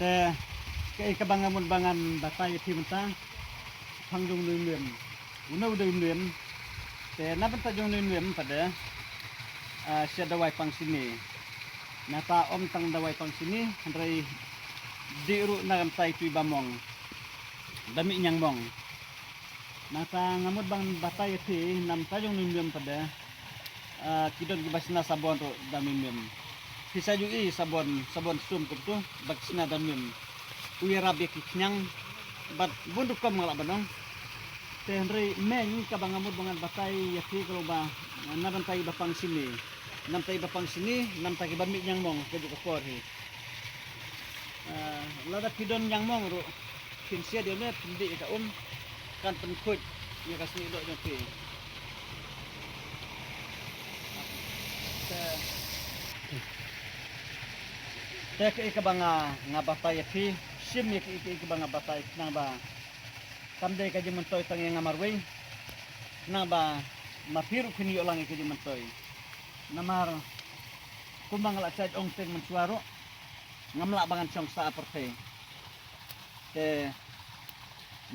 te ke kabangamun bangan batay timenta pangjung nuim una udah nuim te napan tajung nuim pada sia dawai pang sini nata om tang dawai pang sini handrai diru nagam tai tui bamong dami nyang mong nata ngamut bang batay ti nam tajung nuim pada kidon gibasna sabon ro dami nuim Sisa juga sabon sum tu baksina dan mim. Uya rabi kiknyang bat bunduk kam ngalak banong. Tenri meng kabangamut bangan batai yati kalau ba naban tai bapang sini. Nam tai bapang sini, nam tai bami nyang mong kejuk kapor hi. Lada kidon nyang mong ro. Kinsia dia ne pindi ka kan penkut ya kasni dok jopi. Tek ikabanga nga batay fi sim ikabanga batay nang ba kamde ka jimentoy tang nga marway nang ba mapiru kini ulang ka jimentoy namar kumbang la chat ong teng mensuaro ngamla bangan song sa aperte te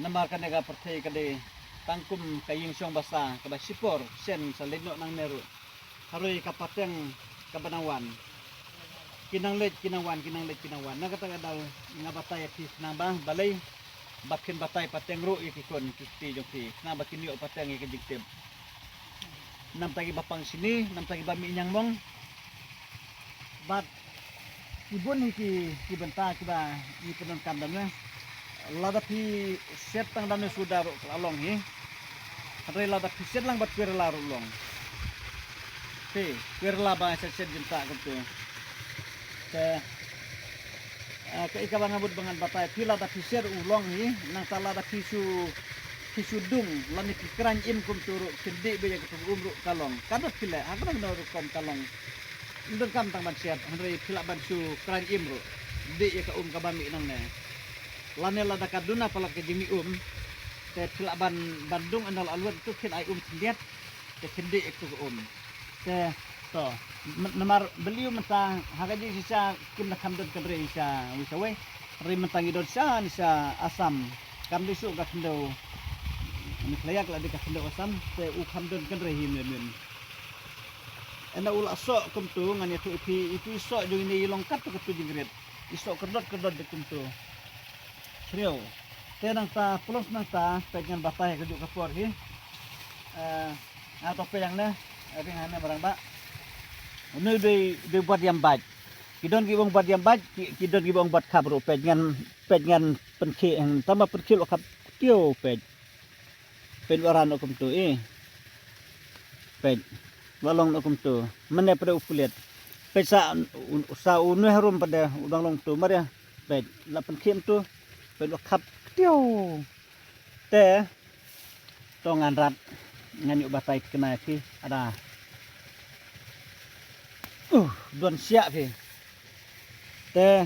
namar ka nega aperte kade tangkum kaying song basa kada sipor sen sa lino nang meru haroy kapateng kabanawan kinang let kinawan nagataga daw nga batay at nabang balay bakin batay pateng ro ikikon kiti joki na bakin yo pateng ikijigtib nam tagi bapang sini nam tagi bami nyang mong bat ibon iki kibenta kiba ni penon kandamnya lada pi set tang damne sudaro along hi andre lada pi set lang bat kwirla long pe kwirla ba set jenta gitu ke ikabang abut bangan batay pila da pisir ulong ni nang tala da pisu dung lani kran im kum turu kendi be ke umru kalong kadot pila agak nang kom kalong ndon kam tang ban siat handre pila ban su kran im ru de ka kabami nang ne lani la da kaduna pala ke jimi te pila ban bandung anal alwat tu kin ai sendiat ke kendi ke te to namar beliau mentang hagaji sisa kim na kamdon kadre isa wisawe ri mentang idon sa nisa asam kamdi su ka kendo ni klayak la de ka kendo asam te u kamdon kadre himen ena ula so kum tu ngani tu ipi so jo ini longkat tu tu jingret iso kedot de kum tu srio te nang ta plus nang ta pengen batay kejuk kapor hi atau pe yang na ring hana barang ba Ini de buat yang baj. Kidon gibong buat yang baj, kidon gibong buat kabro pengen penki yang tambah perkil kap tio pej. Pej waran okum tu Pej walong okum tu. Mana pada ukuliat. Pej sa unu harum pada udang long tu maria. Pej la penki tu pej kap tio. Te tongan rat ngani ubatai kena ki ada don siap fi te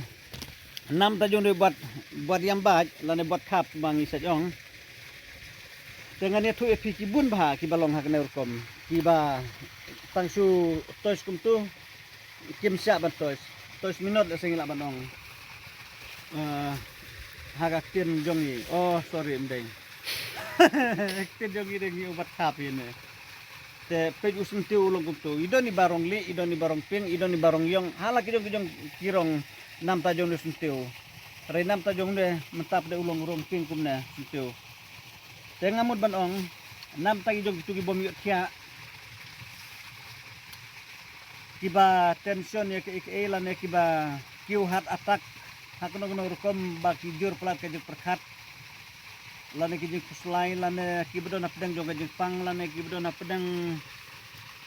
nam tajung de buat yang baj lane buat kap bangi sajong dengan itu epi kibun bah ki balong hak nerkom ki ba tangsu tois kum tu kim siap ban tois minot singila banong haga tin jongi oh sorry mdeng tin jongi de ubat kap ini te pej usun tiu ulong kumtu idon ni barong li idon ni barong ping idon ni barong yong hala kijong kirong nam tajong usun tiu re nam tajong de mentap de ulong rong ping kumna tiu te ngamut banong nam tajong tu bom yot kya kiba tension ya ke lan ya kiba kiu hat atak hakono rukom ba kijur plat kejur perkat lane kijing kuslai lane kibdo na pedang jong kijing pang lane kibdo na pedang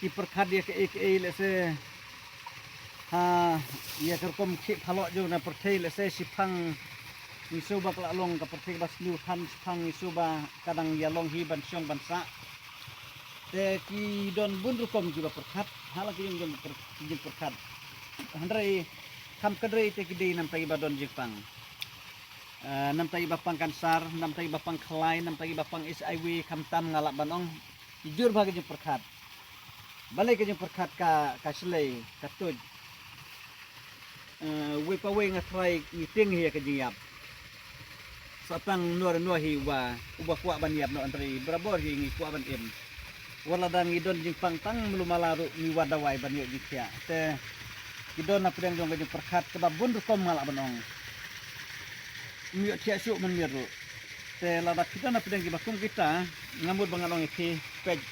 kiperkad ya ke lese ha ya kerkom ki phalok jong na perthei lese sipang isu bak long ka perthei bas new han sipang isu ba kadang ya long hi ban syong ban sa te ki don bun rukom juga perkat hala kijing kijing perkat handrai kam kadrei te kidei nam tai badon jipang nam tagi bapang kansar, nam tagi bapang kelai, nam tagi bapang SIW kamtam ngalak banong jujur bagi jeng perkat balik ke jeng perkat ka selai ka tuj we pa we nga try ngiting hiya kajiyap satang nuar hi wa uba kwa ban yap no antri berabor hi ngi kwa ban im wala dang idon jing pangtang melumalaru mi wadawai ban yo jikya te idon na pedang jong gajung perkat ke babun kom ngala banong mi yo tia syuk men miru te lada kita na pedang gibakum kita ngamut bangalong iki pej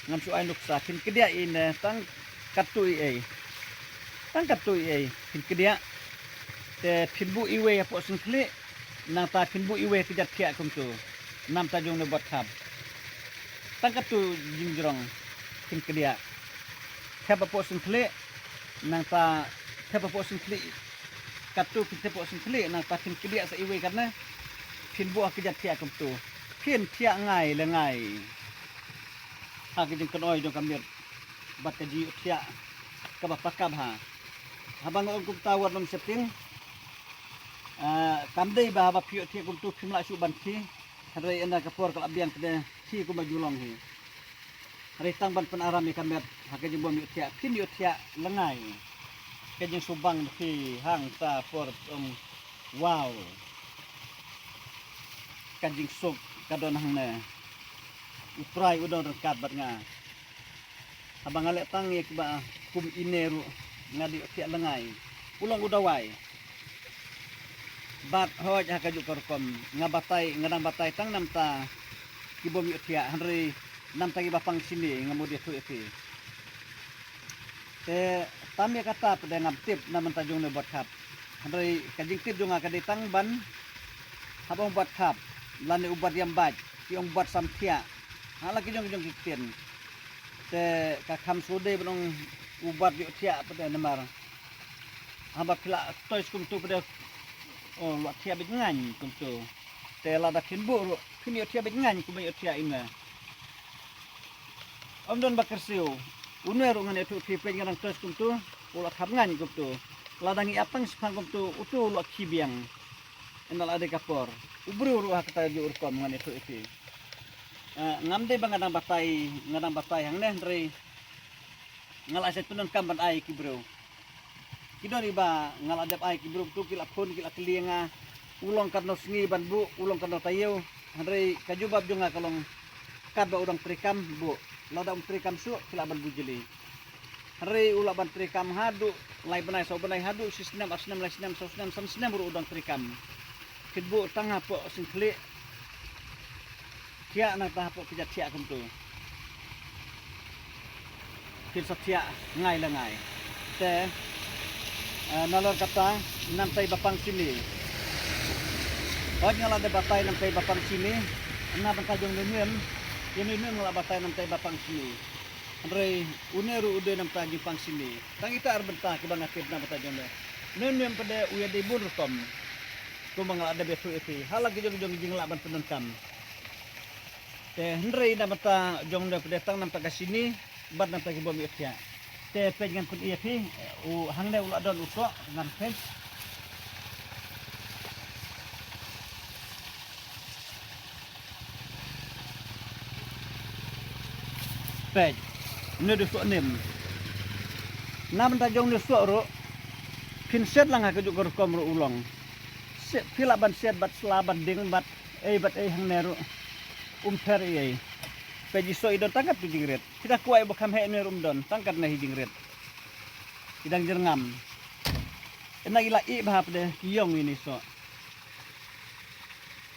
ngam su ai nuksa kin kedia in tang katui ai kin kedia te pinbu iwe apo singkle nang ta pinbu iwe kejat kia kum tu nam ta jong ne bot khab tangkat tu jingrong kin kedia khab apo singkle nang ta khab apo singkle katu kita apo singkle nang ta kin kedia sa iwe karena pinbu kejat kia kum tu pin tia ngai le ngai ha ke jing kanoi jong kamir bat kaji tia ka ba pakab ha habang ong kum tawar nom septing kamdei ba ba piot thi kum tu phimla su ban thi hadai enda kapor kal abiang kede thi kum majulong hi hari tang ban pen arami kamet ha ke jing bom tia phin yo tia lengai ke jing subang thi hang ta por wow kan jing sub kadon hang ne uprai udon rekat bat nga abang alek tang ye ba kum ineru ngadi tia lengai ulong udawai bat hoj hakajuk korkom ngabatai ngadang batai tang namta kibom tia hari namta ki bapang sini ngamudi tu iti te tamya kata pada ngaptip naman tajung ne bot kap hari kajing tip junga kadai tang ban habang bot kap lani ubat yang baj kiong bot samtia hala ki jong kitin te kakam sude benong ubat yo tia pada nemar haba pila tois kum tu pada oh lo tia bengan kum tu te la da kinbu kini tia bengan kum yo tia inga om don bakar siu uner ngan itu pi pengan tois kum tu ulah khabngan kum tu ladangi apang sepang kum tu utu lo kibiang enal ade kapor ubru ru hakata ju urkom ngan itu ngamde bang ngadang batai hang ne ndri ngala set penun kamban ai ki bro kidon iba ngala dap ai ki bro tu kila phun kila kelinga ulong karno sngi ban bu ulong karno tayo ndri kajubab junga kalong kad ba udang trikam bu ladang trikam su kila ban bujeli ndri ula ban trikam hadu lai banai so banai hadu sistem asnam lai sistem so sistem ru udang trikam kidbu tangah po singkli tia na tahap pijat tia kum tu kil satya ngai la ngai te nalor kata nam tai bapang sini hoj ngala de batai nam tai bapang sini na ban tajong nenem ini ngala batai nam tai bapang sini andre uneru ude nam tajong pang sini tang ita arbenta ke bangakit na batajong nenem pada uya de bur tom kumangala de besu iti halag jong jingla ban penunkam te hendrei na mata jong na pedetang nam taga sini bat nam tagi bom tia te pengan pun ia pi u hangde ula don uso ngan pej ne du so nem nam ta jong ne so ro pin set lang ha ke jog kom ro ulong set pila ban set bat slaban ding bat hang neru umper iya peji so idon tangkat tu jingret kita kuai bokam he ne rumdon tangkat na hijingret idang jerngam ena ila i bahap de kiyong ini so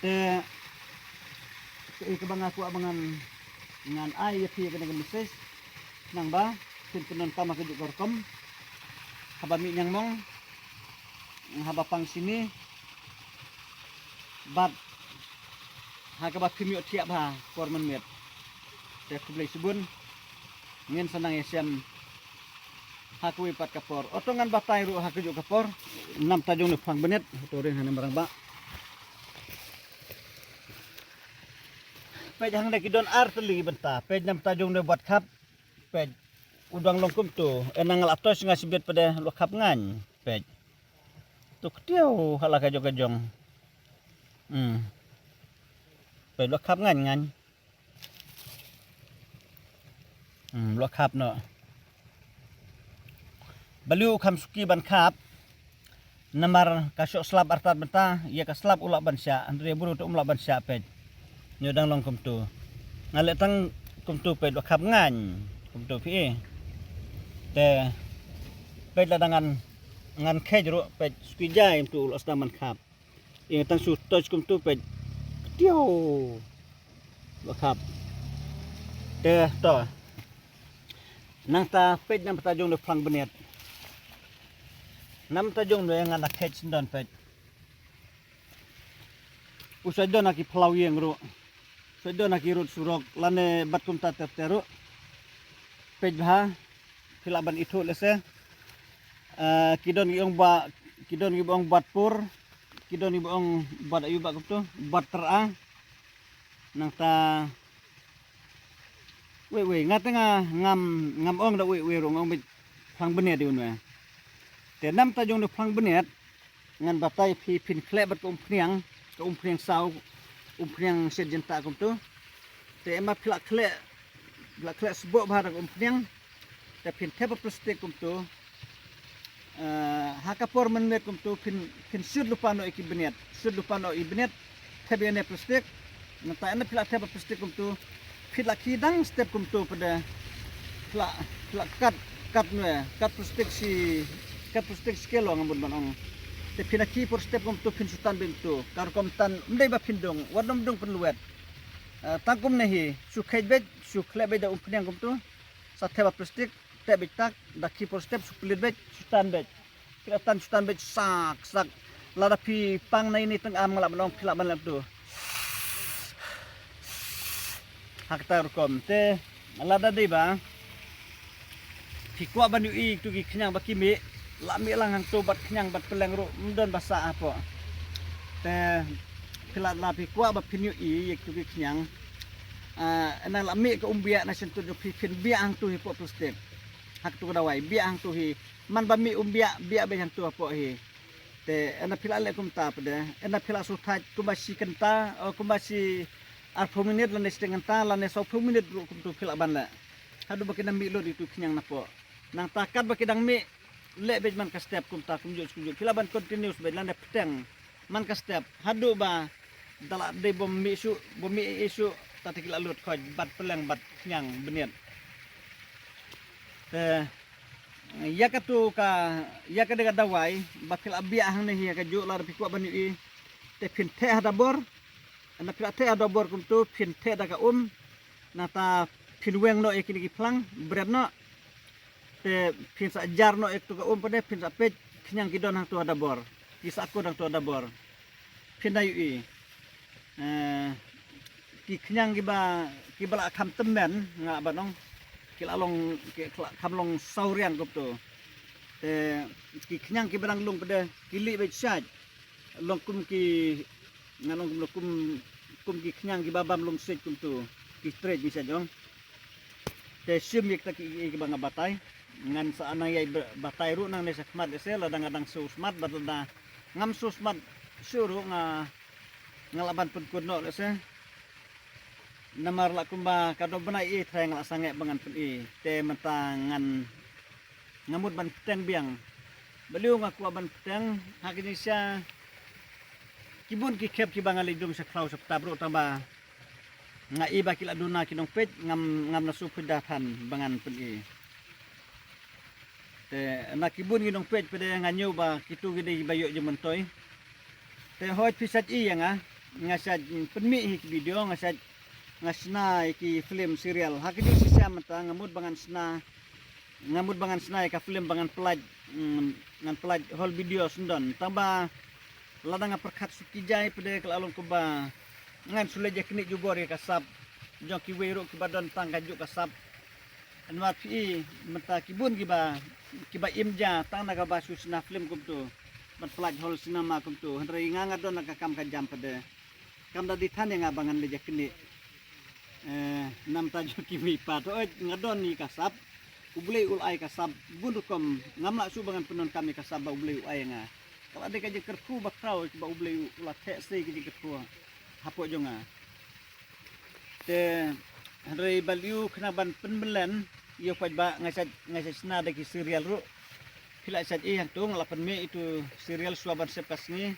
te ke bang aku abangan ngan ai fi ke dengan meses nang ba pin penon kama ke korkom haba mi nyang mong haba pang sini bat hakabat kimio tiap ha korman met te kublai subun ngin senang esem hakui pat kapor otongan batai ru hakuju kapor nam tajung ne phang benet toring hana marang ba pej hang de kidon ar teli benta pej nam tajung ne buat khap pej udang longkum tu enang atos ngasibet pada lo khap ngan pej tu ketiau halaka jong lo khap ngan lo khap no baliu kham suki ban khap namar kasuk slab artat benta ia ka slab ulak bansya andre buru tu ulak bansya pet nyodang long kum tu ngale tang kum tu pet khap ngan kum tu pi te pet ladangan ngan khejro pet skijai tu ulak staman khap ia tang su touch kum tu pet tio bakap te to nang ta pet nam ta jong de phlang benet nam ta jong de ngan khej don pet usai don aki phlau yeng ro usai don aki rut surok lane bat kum ta teru pet bha philaban itu lese kidon gi bong bat pur kidon gi bong bat ayu bak tu bat tera nang ta we ngatanga ngam ong da we rong ong bit phang benet di unwe te nam ta jong de phang benet ngan batai phi phin khle bat kum phriang sau phriang sejenta kum tu te ema phla khle sbo bha kum phriang te phin thep plastik kum tu hakapor men met kum tu phin sud lupa no iki benet sud lupa no i benet thebene plastik nata ena phla thep plastik kum tu phila kidang step kum tu pada phla kat nwe kat plastik skelo ngamud manong te phina ki por step kum tu phin sutan bim tu kar kom tan ndai ba phindong wadom dong penluet tangkum nehi su khejbet su khlebe da umpnyang kum tu sa theba plastik te bitak da ki por step su plit bet sutan bet kilatan sutan bet sak lada pi pang nai ni tang am ngala manong phila ban lam tu haktar kom te lada dei ba fikwa ban ui tu gi khnyang ba kimi la mi lang hang tu bat khnyang bat peleng ro mdon basa apa te phila la fikwa ba phinyu i tu gi khnyang ana la mi ko umbia na sen tu phin bia hang tu hi po plastik hak tu dawai bia hang tu hi man ba mi umbia bia be hang tu apa hi te ana phila le kum ta pade ana phila su thai kumasi kenta kumasi 4 minit lan dengan ta lan 10 minit kum tu phila ban la hadu bakina mi lo itu khnyang napo nang takat bakidang mi le bej man ka step kum ta kum juk phila ban continuous be lan peteng man ka step hadu ba dala de bom mi isu tatikila lut khoj bat peleng bat khnyang beniat te ya ka de dawai bakil abia hang ne ya ka juk lar pikwa ban i te phin the hadabor ana pila the adobor kum tu phin the da ka nata phin weng no ekini ki phlang bread no te phin sa jar no ek tu ka pade phin sa pej khnyang kidon hang tu adabor kisa ko dang tu adabor phin ayu i ki khnyang ki bala kham temen nga banong kilalong khamlong sauriang kum tu te ki khnyang ki barang lung pade kili be chaj long kum ki nganong kum ki khnyang ki babam lung set kum tu ki straight bisa jong te sim yek ta ki banga batai ngan sa anay batai ru nang nesa khmat se ladang susmat badada ngam susmat suru nga ngalaban pun kuno se namar la kumba kado bana i threng la sange bangan pun i te mentangan ngamut ban peteng biang beliau ngaku ban peteng hakini sia kibun ki khep ki bangali dum sa kraus tabro tamba nga iba kila duna kinong pet ngam na supidathan bangan pun i te nakibun ginong pet pede nganyo ba kitu gide bayo jementoy te hoit pisat i nga ngasad penmi hi video ngasad ngasna ki film serial hakini sisa mata ngamud bangan sna ka film bangan pelaj ngan pelaj whole video sundon tamba ladang perkhat sukijai pede kelalong kuba ngan suleje kini jubor ka sab jong ki wero ki badan tangga juk ka sab anwat pi mata kibun kiba imja tang naga basu sna film kum tu mat pelaj hol sinema kum tu hendra inganga don nakakam ka jam pede kam da dithan nga bangan leje kini nam tajo kimi pato ngadon ni kasab ublei ulai kasab bundukom ngamla su bangan penon kami kasab ublei ulai nga kalau ada kaje kerku bakrau ba ublei ulat the sei kaje kerku hapo jonga te hari baliu kena ban penbelan yo paj ba ngasat sna de ki serial ru pilai saja hantung 8 Mei itu serial suaban sepas ni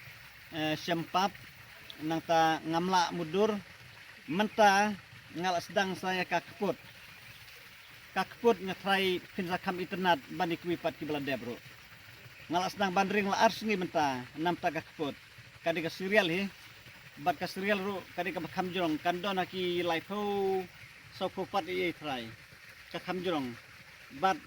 sempap nang ta ngamla mudur menta ngal sedang saya kakput ngatrai pinrakam internet bani kuipat ki belanda bro ngal sedang bandring la ars ni menta nam ta kakput kadika serial hi bat ka serial ru kadika bakam jong kandon ki laipo so kupat i trai ka kam jong bat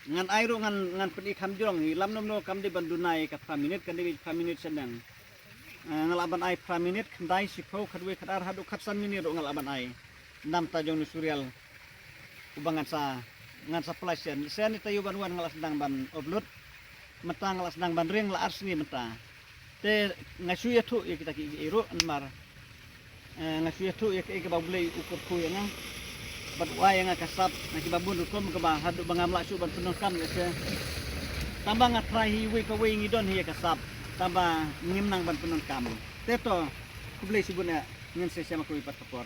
ngan airu ngan pedi kam jong hi lam nom kam di bandunai ka minute kan di minute sedang ngalaban ai minute kendai sipo kadwe kadar hadu katsan minute ngalaban ai nam ta jong ni serial ubangan sa ngan sa pelasian sen tayu banwan ngalas sedang ban oblut meta ngalas sedang ban ring la ars ni meta te ngasuya tu ya kita ki iro mar ngasuya tu ya ke babulai ukur ku ya nga bat waya nga kasap na kibabun ko mga hadu bangamla su ban penuh kam se tambah ngatrai we ka we ngidon hiya kasap tambah ngimnang ban penuh kam teto kubulai sibuna ngin se sama ko ipat kapor